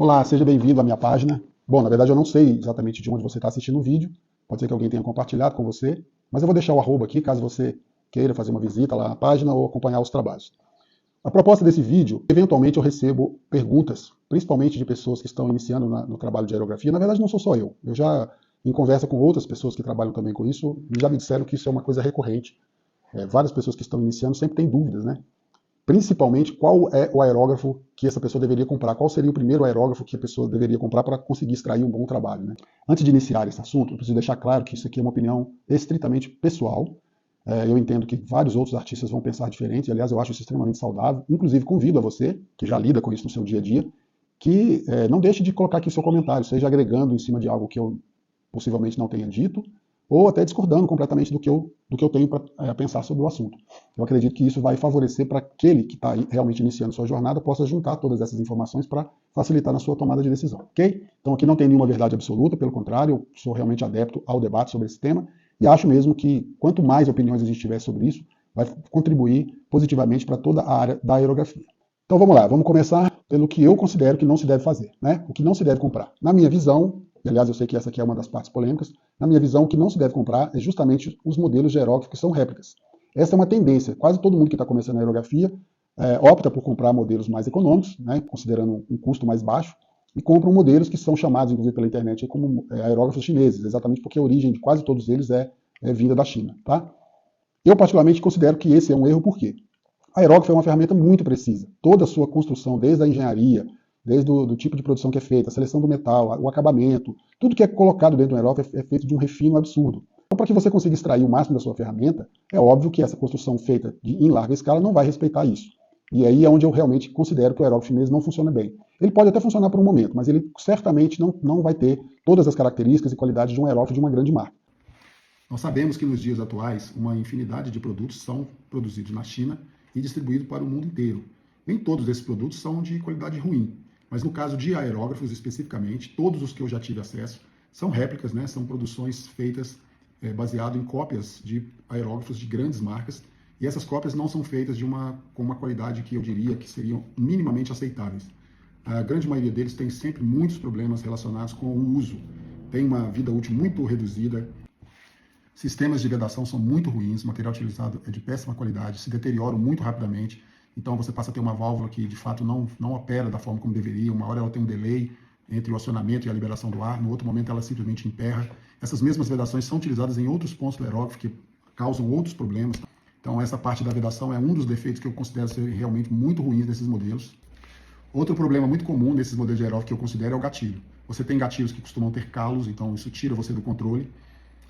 Olá, seja bem-vindo à minha página. Bom, na verdade eu não sei exatamente de onde você está assistindo o vídeo, pode ser que alguém tenha compartilhado com você, mas eu vou deixar o arroba aqui caso você queira fazer uma visita lá na página ou acompanhar os trabalhos. A proposta desse vídeo, eventualmente eu recebo perguntas, principalmente de pessoas que estão iniciando no trabalho de aerografia. Na verdade não sou só eu já em conversa com outras pessoas que trabalham também com isso, já me disseram que isso é uma coisa recorrente. Várias pessoas que estão iniciando sempre têm dúvidas, né? Principalmente qual é o aerógrafo que essa pessoa deveria comprar, qual seria o primeiro aerógrafo que a pessoa deveria comprar para conseguir extrair um bom trabalho, né? Antes de iniciar esse assunto, eu preciso deixar claro que isso aqui é uma opinião estritamente pessoal. Eu entendo que vários outros artistas vão pensar diferente, aliás, eu acho isso extremamente saudável. Inclusive, convido a você, que já lida com isso no seu dia a dia, que não deixe de colocar aqui o seu comentário, seja agregando em cima de algo que eu possivelmente não tenha dito, ou até discordando completamente do que eu tenho para pensar sobre o assunto. Eu acredito que isso vai favorecer para aquele que está realmente iniciando sua jornada possa juntar todas essas informações para facilitar na sua tomada de decisão, ok? Então aqui não tem nenhuma verdade absoluta, pelo contrário, eu sou realmente adepto ao debate sobre esse tema e acho mesmo que quanto mais opiniões a gente tiver sobre isso, vai contribuir positivamente para toda a área da aerografia. Então vamos lá, vamos começar pelo que eu considero que não se deve fazer, né? O que não se deve comprar. Na minha visão, e aliás eu sei que essa aqui é uma das partes polêmicas, na minha visão o que não se deve comprar é justamente os modelos de aerógrafo que são réplicas. Essa é uma tendência, quase todo mundo que está começando a aerografia opta por comprar modelos mais econômicos, né, considerando um custo mais baixo, e compram modelos que são chamados, inclusive pela internet, como aerógrafos chineses, exatamente porque a origem de quase todos eles é vinda da China. Tá? Eu particularmente considero que esse é um erro, por quê? A aerógrafo é uma ferramenta muito precisa. Toda a sua construção, desde a engenharia, desde o tipo de produção que é feita, a seleção do metal, o acabamento, tudo que é colocado dentro do aerógrafo é feito de um refino absurdo. Então, para que você consiga extrair o máximo da sua ferramenta, é óbvio que essa construção feita em larga escala não vai respeitar isso. E aí é onde eu realmente considero que o aerógrafo chinês não funciona bem. Ele pode até funcionar por um momento, mas ele certamente não vai ter todas as características e qualidades de um aerógrafo de uma grande marca. Nós sabemos que nos dias atuais, uma infinidade de produtos são produzidos na China e distribuídos para o mundo inteiro. Nem todos esses produtos são de qualidade ruim, mas no caso de aerógrafos especificamente, todos os que eu já tive acesso são réplicas, né? São produções feitas baseado em cópias de aerógrafos de grandes marcas, e essas cópias não são feitas com uma qualidade que eu diria que seriam minimamente aceitáveis. A grande maioria deles tem sempre muitos problemas relacionados com o uso, tem uma vida útil muito reduzida, sistemas de vedação são muito ruins, o material utilizado é de péssima qualidade, se deterioram muito rapidamente, então você passa a ter uma válvula que de fato não opera da forma como deveria, uma hora ela tem um delay entre o acionamento e a liberação do ar, no outro momento ela simplesmente emperra. Essas mesmas vedações são utilizadas em outros pontos do aerógrafo que causam outros problemas. Então essa parte da vedação é um dos defeitos que eu considero ser realmente muito ruins nesses modelos. Outro problema muito comum nesses modelos de aerógrafo que eu considero é o gatilho. Você tem gatilhos que costumam ter calos, então isso tira você do controle.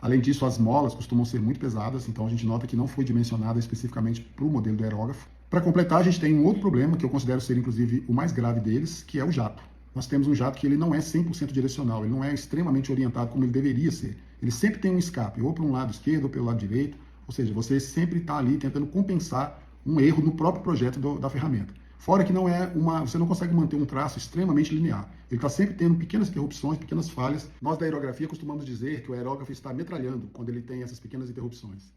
Além disso, as molas costumam ser muito pesadas, então a gente nota que não foi dimensionada especificamente para o modelo do aerógrafo. Para completar, a gente tem um outro problema que eu considero ser inclusive o mais grave deles, que é o jato. Nós temos um jato que ele não é 100% direcional, ele não é extremamente orientado como ele deveria ser. Ele sempre tem um escape, ou para um lado esquerdo ou pelo lado direito, ou seja, você sempre está ali tentando compensar um erro no próprio projeto da ferramenta. Fora que você não consegue manter um traço extremamente linear. Ele está sempre tendo pequenas interrupções, pequenas falhas. Nós da aerografia costumamos dizer que o aerógrafo está metralhando quando ele tem essas pequenas interrupções.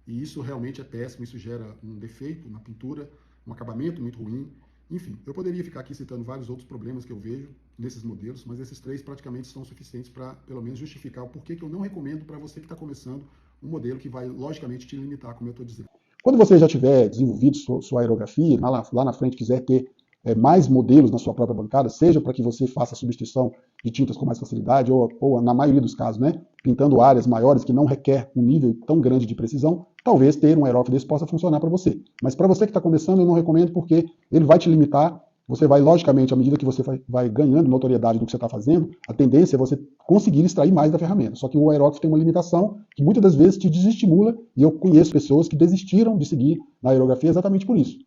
E isso realmente é péssimo, isso gera um defeito na pintura, um acabamento muito ruim. Enfim, eu poderia ficar aqui citando vários outros problemas que eu vejo nesses modelos, mas esses três praticamente são suficientes para, pelo menos, justificar o porquê que eu não recomendo para você que está começando um modelo que vai, logicamente, te limitar, como eu estou dizendo. Quando você já tiver desenvolvido sua aerografia, lá na frente quiser ter mais modelos na sua própria bancada, seja para que você faça a substituição de tintas com mais facilidade, ou na maioria dos casos, né, pintando áreas maiores que não requer um nível tão grande de precisão, talvez ter um aerógrafo desse possa funcionar para você. Mas para você que está começando, eu não recomendo porque ele vai te limitar. Você vai, logicamente, à medida que você vai ganhando notoriedade do que você está fazendo, a tendência é você conseguir extrair mais da ferramenta. Só que o aerógrafo tem uma limitação que muitas das vezes te desestimula, e eu conheço pessoas que desistiram de seguir na aerografia exatamente por isso.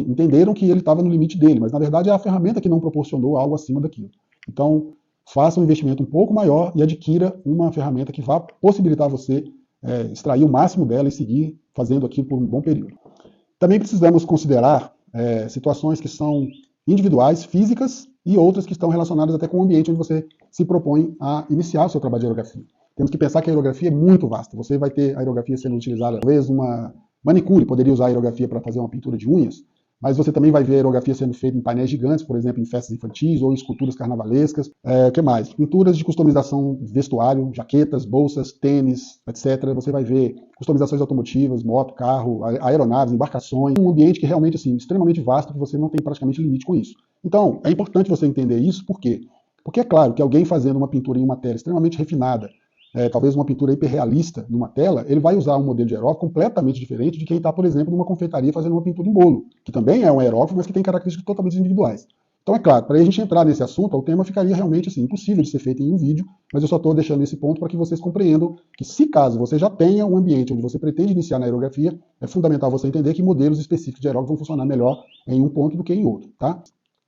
Entenderam que ele estava no limite dele, mas na verdade é a ferramenta que não proporcionou algo acima daquilo. Então, faça um investimento um pouco maior e adquira uma ferramenta que vá possibilitar você extrair o máximo dela e seguir fazendo aquilo por um bom período. Também precisamos considerar situações que são individuais, físicas, e outras que estão relacionadas até com o ambiente onde você se propõe a iniciar o seu trabalho de aerografia. Temos que pensar que a aerografia é muito vasta. Você vai ter aerografia sendo utilizada, talvez uma manicure poderia usar a aerografia para fazer uma pintura de unhas, Mas você também vai ver aerografia sendo feita em painéis gigantes, por exemplo, em festas infantis ou em esculturas carnavalescas. O que mais? Pinturas de customização vestuário, jaquetas, bolsas, tênis, etc. Você vai ver customizações automotivas, moto, carro, aeronaves, embarcações. Um ambiente que realmente assim, extremamente vasto, que você não tem praticamente limite com isso. Então, é importante você entender isso, por quê? Porque é claro que alguém fazendo uma pintura em uma tela extremamente refinada, talvez uma pintura hiperrealista numa tela, ele vai usar um modelo de aerógrafo completamente diferente de quem está, por exemplo, numa confeitaria fazendo uma pintura em bolo, que também é um aerógrafo, mas que tem características totalmente individuais. Então, é claro, para a gente entrar nesse assunto, o tema ficaria realmente assim, impossível de ser feito em um vídeo, mas eu só estou deixando esse ponto para que vocês compreendam que, se caso você já tenha um ambiente onde você pretende iniciar na aerografia, é fundamental você entender que modelos específicos de aerógrafo vão funcionar melhor em um ponto do que em outro, tá?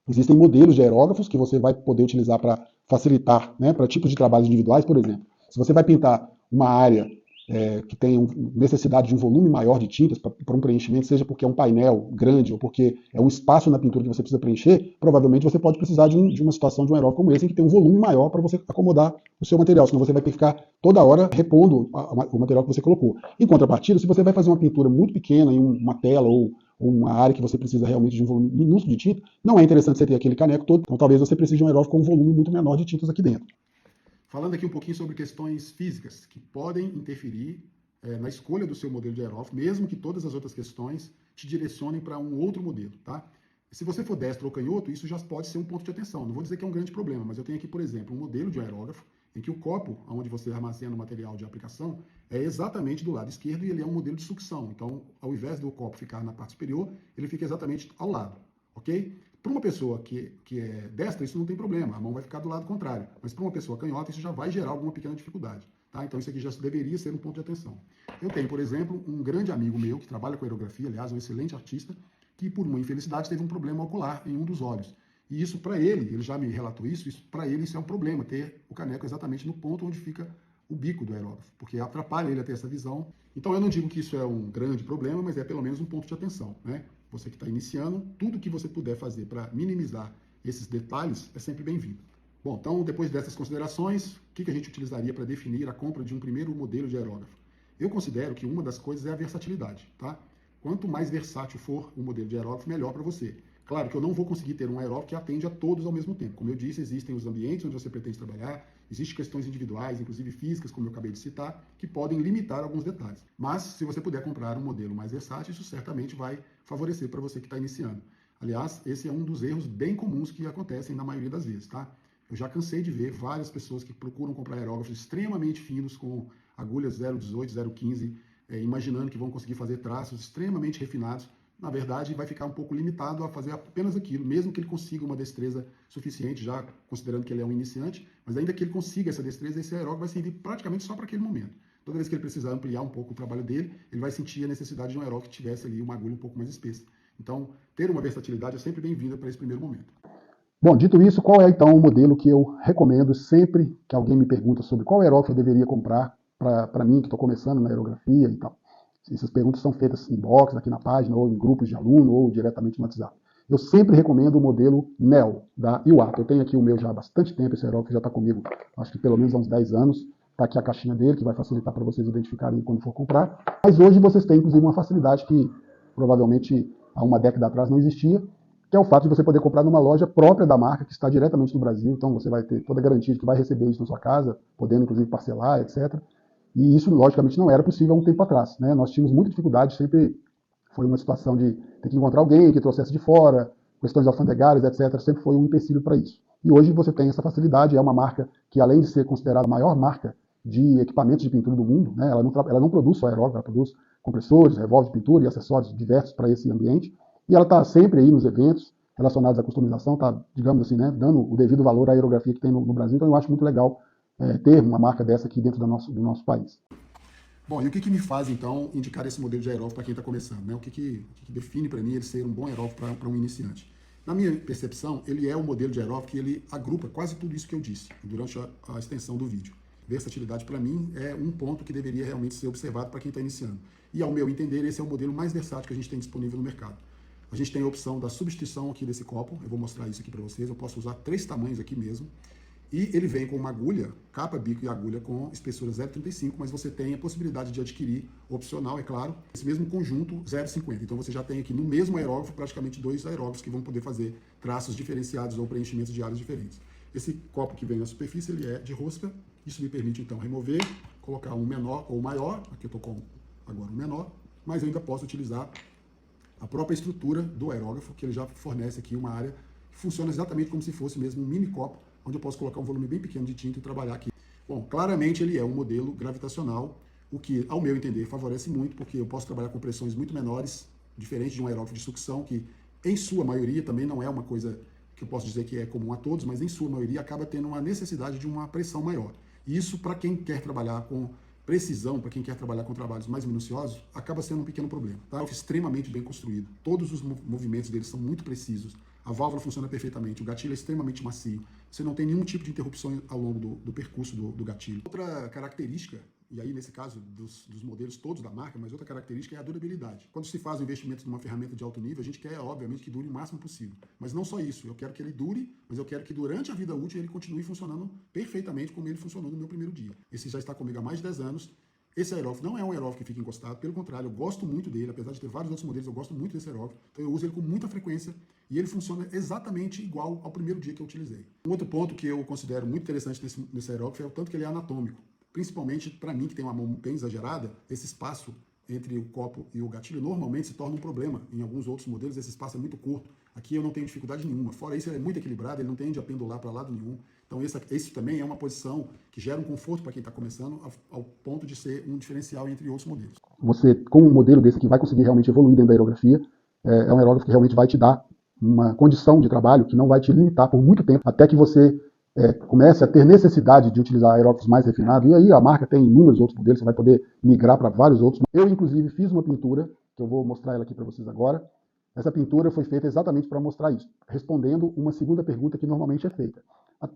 Existem modelos de aerógrafos que você vai poder utilizar para facilitar, né, para tipos de trabalhos individuais, por exemplo. Se você vai pintar uma área que tem necessidade de um volume maior de tintas para um preenchimento, seja porque é um painel grande ou porque é um espaço na pintura que você precisa preencher, provavelmente você pode precisar de uma situação de um aerógrafo como esse, em que tem um volume maior para você acomodar o seu material, senão você vai ter que ficar toda hora repondo o material que você colocou. Em contrapartida, se você vai fazer uma pintura muito pequena em uma tela ou uma área que você precisa realmente de um volume minúsculo de tinta, não é interessante você ter aquele caneco todo, então talvez você precise de um aerógrafo com um volume muito menor de tintas aqui dentro. Falando aqui um pouquinho sobre questões físicas que podem interferir na escolha do seu modelo de aerógrafo, mesmo que todas as outras questões te direcionem para um outro modelo, tá? Se você for destro ou canhoto, isso já pode ser um ponto de atenção. Não vou dizer que é um grande problema, mas eu tenho aqui, por exemplo, um modelo de aerógrafo em que o copo, onde você armazena o material de aplicação, é exatamente do lado esquerdo e ele é um modelo de sucção. Então, ao invés do copo ficar na parte superior, ele fica exatamente ao lado, ok? Para uma pessoa que é destra, isso não tem problema, a mão vai ficar do lado contrário. Mas para uma pessoa canhota, isso já vai gerar alguma pequena dificuldade. Tá? Então isso aqui já deveria ser um ponto de atenção. Eu tenho, por exemplo, um grande amigo meu que trabalha com aerografia, aliás, um excelente artista, que por uma infelicidade teve um problema ocular em um dos olhos. E isso para ele já me relatou isso para ele isso é um problema, ter o caneco exatamente no ponto onde fica o bico do aerógrafo, porque atrapalha ele a ter essa visão. Então eu não digo que isso é um grande problema, mas é pelo menos um ponto de atenção, né? Você que está iniciando, tudo que você puder fazer para minimizar esses detalhes é sempre bem-vindo. Bom, então depois dessas considerações, o que a gente utilizaria para definir a compra de um primeiro modelo de aerógrafo? Eu considero que uma das coisas é a versatilidade, tá? Quanto mais versátil for o modelo de aerógrafo, melhor para você. Claro que eu não vou conseguir ter um aerógrafo que atende a todos ao mesmo tempo. Como eu disse, existem os ambientes onde você pretende trabalhar, existem questões individuais, inclusive físicas, como eu acabei de citar, que podem limitar alguns detalhes. Mas, se você puder comprar um modelo mais versátil, isso certamente vai favorecer para você que está iniciando. Aliás, esse é um dos erros bem comuns que acontecem na maioria das vezes, tá? Eu já cansei de ver várias pessoas que procuram comprar aerógrafos extremamente finos, com agulhas 0,18, 0,15, imaginando que vão conseguir fazer traços extremamente refinados. Na verdade, vai ficar um pouco limitado a fazer apenas aquilo, mesmo que ele consiga uma destreza suficiente, já considerando que ele é um iniciante, mas ainda que ele consiga essa destreza, esse aerógrafo vai servir praticamente só para aquele momento. Toda vez que ele precisar ampliar um pouco o trabalho dele, ele vai sentir a necessidade de um aerógrafo que tivesse ali uma agulha um pouco mais espessa. Então, ter uma versatilidade é sempre bem-vinda para esse primeiro momento. Bom, dito isso, qual é então o modelo que eu recomendo sempre que alguém me pergunta sobre qual aerógrafo eu deveria comprar para mim, que estou começando na aerografia e tal? Essas perguntas são feitas em box, aqui na página, ou em grupos de aluno, ou diretamente no WhatsApp. Eu sempre recomendo o modelo NEO, da Iwata. Eu tenho aqui o meu já há bastante tempo, esse aerógrafo já está comigo, acho que pelo menos há uns 10 anos. Está aqui a caixinha dele, que vai facilitar para vocês identificarem quando for comprar. Mas hoje vocês têm, inclusive, uma facilidade que provavelmente há uma década atrás não existia, que é o fato de você poder comprar numa loja própria da marca, que está diretamente no Brasil. Então você vai ter toda a garantia de que vai receber isso na sua casa, podendo inclusive parcelar, etc. E isso, logicamente, não era possível há um tempo atrás, né? Nós tínhamos muita dificuldade, sempre foi uma situação de ter que encontrar alguém que trouxesse de fora, questões alfandegárias, etc. Sempre foi um empecilho para isso. E hoje você tem essa facilidade, é uma marca que, além de ser considerada a maior marca de equipamentos de pintura do mundo, né? Ela não produz só aerógrafo, ela produz compressores, revólver de pintura e acessórios diversos para esse ambiente. E ela está sempre aí nos eventos relacionados à customização, está, digamos assim, né, dando o devido valor à aerografia que tem no Brasil. Então eu acho muito legal ter uma marca dessa aqui dentro do nosso país. Bom, e o que me faz, então, indicar esse modelo de aerógrafo para quem está começando? Né? O que define para mim ele ser um bom aerógrafo para um iniciante? Na minha percepção, ele é um modelo de aerógrafo que ele agrupa quase tudo isso que eu disse durante a extensão do vídeo. Versatilidade, para mim, é um ponto que deveria realmente ser observado para quem está iniciando. E, ao meu entender, esse é o modelo mais versátil que a gente tem disponível no mercado. A gente tem a opção da substituição aqui desse copo, eu vou mostrar isso aqui para vocês, eu posso usar 3 tamanhos aqui mesmo. E ele vem com uma agulha, capa, bico e agulha com espessura 0,35, mas você tem a possibilidade de adquirir, opcional, é claro, esse mesmo conjunto 0,50. Então você já tem aqui no mesmo aerógrafo praticamente 2 aerógrafos que vão poder fazer traços diferenciados ou preenchimentos de áreas diferentes. Esse copo que vem na superfície, ele é de rosca. Isso me permite então remover, colocar um menor ou maior. Aqui eu estou com agora um menor, mas eu ainda posso utilizar a própria estrutura do aerógrafo, que ele já fornece aqui uma área que funciona exatamente como se fosse mesmo um mini copo, onde eu posso colocar um volume bem pequeno de tinta e trabalhar aqui. Bom, claramente ele é um modelo gravitacional, o que, ao meu entender, favorece muito, porque eu posso trabalhar com pressões muito menores, diferente de um aerógrafo de sucção, que em sua maioria também não é uma coisa que eu posso dizer que é comum a todos, mas em sua maioria acaba tendo uma necessidade de uma pressão maior. E isso, para quem quer trabalhar com precisão, para quem quer trabalhar com trabalhos mais minuciosos, acaba sendo um pequeno problema. Tá? É extremamente bem construído. Todos os movimentos dele são muito precisos. A válvula funciona perfeitamente, o gatilho é extremamente macio. Você não tem nenhum tipo de interrupção ao longo do percurso do gatilho. Outra característica, e aí nesse caso dos modelos todos da marca, mas outra característica é a durabilidade. Quando se faz um investimento numa ferramenta de alto nível, a gente quer, obviamente, que dure o máximo possível. Mas não só isso, eu quero que ele dure, mas eu quero que durante a vida útil ele continue funcionando perfeitamente como ele funcionou no meu primeiro dia. Esse já está comigo há mais de 10 anos. Esse aerógrafo não é um aerógrafo que fica encostado, pelo contrário, eu gosto muito dele, apesar de ter vários outros modelos, eu gosto muito desse aerógrafo, então eu uso ele com muita frequência e ele funciona exatamente igual ao primeiro dia que eu utilizei. Um outro ponto que eu considero muito interessante nesse aerógrafo é o tanto que ele é anatômico, principalmente para mim que tem uma mão bem exagerada, esse espaço entre o copo e o gatilho normalmente se torna um problema. Em alguns outros modelos esse espaço é muito curto. Aqui eu não tenho dificuldade nenhuma. Fora isso, ele é muito equilibrado, ele não tende a pendular para lado nenhum. Então esse também é uma posição que gera um conforto para quem está começando, ao ponto de ser um diferencial entre outros modelos. Você, com um modelo desse que vai conseguir realmente evoluir dentro da aerografia, é um aerógrafo que realmente vai te dar uma condição de trabalho que não vai te limitar por muito tempo, até que você comece a ter necessidade de utilizar aerógrafos mais refinados, e aí a marca tem inúmeros outros modelos, você vai poder migrar para vários outros. Eu, inclusive, fiz uma pintura, que eu vou mostrar ela aqui para vocês agora. Essa pintura foi feita exatamente para mostrar isso, respondendo uma segunda pergunta que normalmente é feita.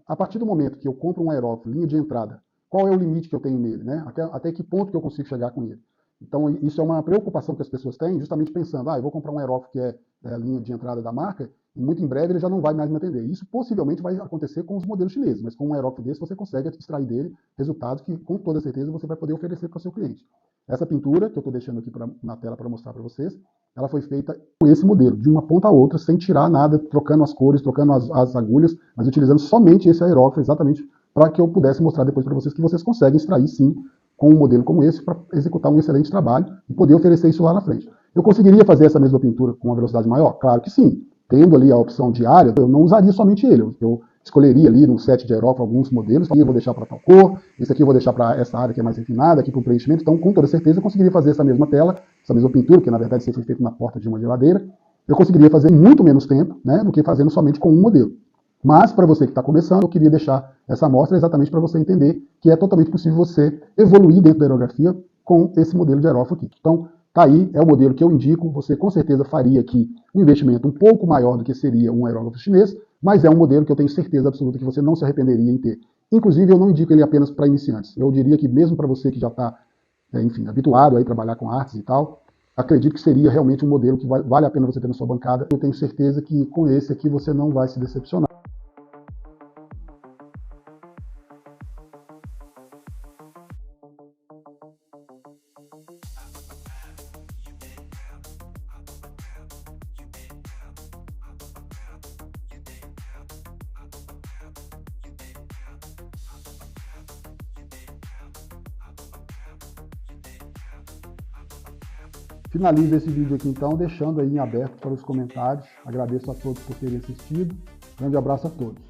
A partir do momento que eu compro um aerógrafo, linha de entrada, qual é o limite que eu tenho nele, né? Até que ponto que eu consigo chegar com ele? Então, isso é uma preocupação que as pessoas têm, justamente pensando, eu vou comprar um aerógrafo que é a linha de entrada da marca, e muito em breve ele já não vai mais me atender. Isso possivelmente vai acontecer com os modelos chineses, mas com um aerógrafo desse você consegue extrair dele resultados que, com toda certeza, você vai poder oferecer para o seu cliente. Essa pintura, que eu estou deixando aqui na tela para mostrar para vocês, ela foi feita com esse modelo, de uma ponta a outra, sem tirar nada, trocando as cores, trocando as agulhas, mas utilizando somente esse aerógrafo, exatamente para que eu pudesse mostrar depois para vocês que vocês conseguem extrair, sim, com um modelo como esse, para executar um excelente trabalho e poder oferecer isso lá na frente. Eu conseguiria fazer essa mesma pintura com uma velocidade maior? Claro que sim. Tendo ali a opção de área, eu não usaria somente ele. Eu escolheria ali no set de aerógrafo alguns modelos, aqui eu vou deixar para tal cor, esse aqui eu vou deixar para essa área que é mais refinada, aqui para o preenchimento. Então, com toda certeza, eu conseguiria fazer essa mesma tela, essa mesma pintura, que na verdade foi feita na porta de uma geladeira. Eu conseguiria fazer em muito menos tempo, né, do que fazendo somente com um modelo. Mas, para você que está começando, eu queria deixar essa amostra exatamente para você entender que é totalmente possível você evoluir dentro da aerografia com esse modelo de aerógrafo aqui. Então, tá aí, é o modelo que eu indico. Você com certeza faria aqui um investimento um pouco maior do que seria um aerógrafo chinês, mas é um modelo que eu tenho certeza absoluta que você não se arrependeria em ter. Inclusive, eu não indico ele apenas para iniciantes. Eu diria que mesmo para você que já está, enfim, habituado a trabalhar com artes e tal, acredito que seria realmente um modelo que vale a pena você ter na sua bancada. Eu tenho certeza que com esse aqui você não vai se decepcionar. Finalizo esse vídeo aqui então, deixando aí em aberto para os comentários. Agradeço a todos por terem assistido. Grande abraço a todos.